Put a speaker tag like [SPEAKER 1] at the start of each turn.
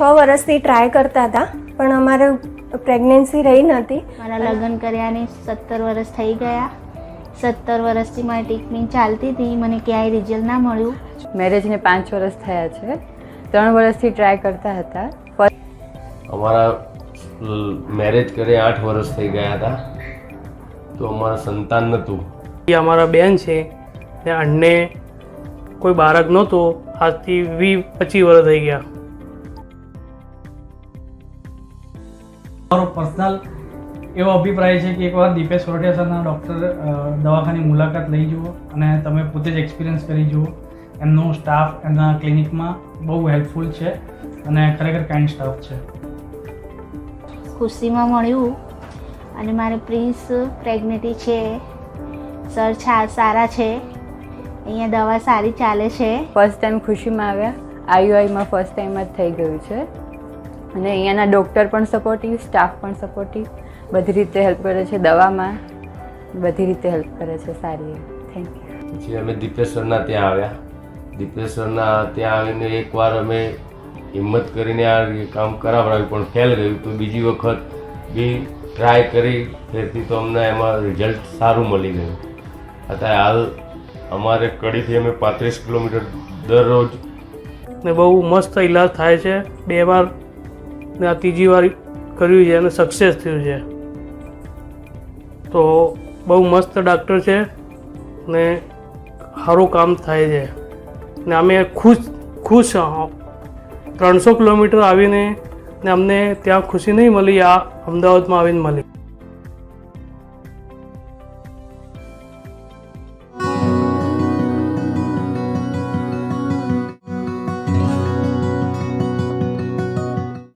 [SPEAKER 1] 6 વર્ષથી ટ્રાય કરતા હતા પણ અમારે પ્રેગ્નન્સી રહી નહોતી.
[SPEAKER 2] મારા લગ્ન કર્યાને 17 વર્ષ થઈ ગયા. 17 વર્ષથી મારી ટ્રીટમેન્ટ ચાલતી હતી, મને ક્યાંય રિઝલ્ટ ના મળ્યું.
[SPEAKER 3] મેરેજને 5 વર્ષ થયા છે. 3 વર્ષથી ટ્રાય કરતા હતા.
[SPEAKER 4] અમારા મેરેજ કરે 8 વર્ષ થઈ ગયા હતા, તો અમારા સંતાન નહોતું.
[SPEAKER 5] એ અમારા બેન છે ને અમને કોઈ બાળક નહોતું. આજથી 20-25 વર્ષ થઈ ગયા.
[SPEAKER 6] મારો પર્સનલ એવો અભિપ્રાય છે કે એકવાર દીપેશ સોરઠિયા ડૉક્ટર દવાખાની મુલાકાત લઈ જુઓ અને તમે પોતે જ એક્સપિરિયન્સ કરી જુઓ. એમનો સ્ટાફ એમના ક્લિનિકમાં બહુ હેલ્પફુલ છે અને ખરેખર કાઇન્ડ સ્ટાફ છે.
[SPEAKER 2] ખુશીમાં મળ્યું અને મારે પ્રિન્સ પ્રેગ્નેટી છે. સર સારા છે, અહીંયા દવા સારી ચાલે છે.
[SPEAKER 3] ફર્સ્ટ ટાઈમ ખુશીમાં આવ્યા. આઈયુઆઈમાં ફર્સ્ટ ટાઈમ જ થઈ ગયું છે અને અહીંયાના ડૉક્ટર પણ સપોર્ટિવ, સ્ટાફ પણ સપોર્ટિવ, બધી રીતે હેલ્પ કરે છે. દવામાં બધી રીતે હેલ્પ કરે છે સારી. Thank you.
[SPEAKER 4] પછી અમે દીપેશ સરના ત્યાં આવ્યા. દીપેશ સરના ત્યાં આવીને એકવાર અમે હિંમત કરીને આ કામ કરાવડાવ્યું પણ ફેલ ગયું, તો બીજી વખત બી ટ્રાય કરી ફેરથી તો અમને એમાં રિઝલ્ટ સારું મળી ગયું. અત્યારે હાલ અમારે કડીથી અમે 35 કિલોમીટર દરરોજ
[SPEAKER 5] ને બહુ મસ્ત ઇલાજ થાય છે. 2 વાર ને આ 3જી વાર કર્યું છે અને સક્સેસ થયું છે. તો બહુ મસ્ત ડાક્ટર છે ને સારું કામ થાય છે ને અમે ખુશ 300 કિલોમીટર આવીને ને અમને ત્યાં ખુશી નહીં મળી, આ અમદાવાદમાં આવીને મળી.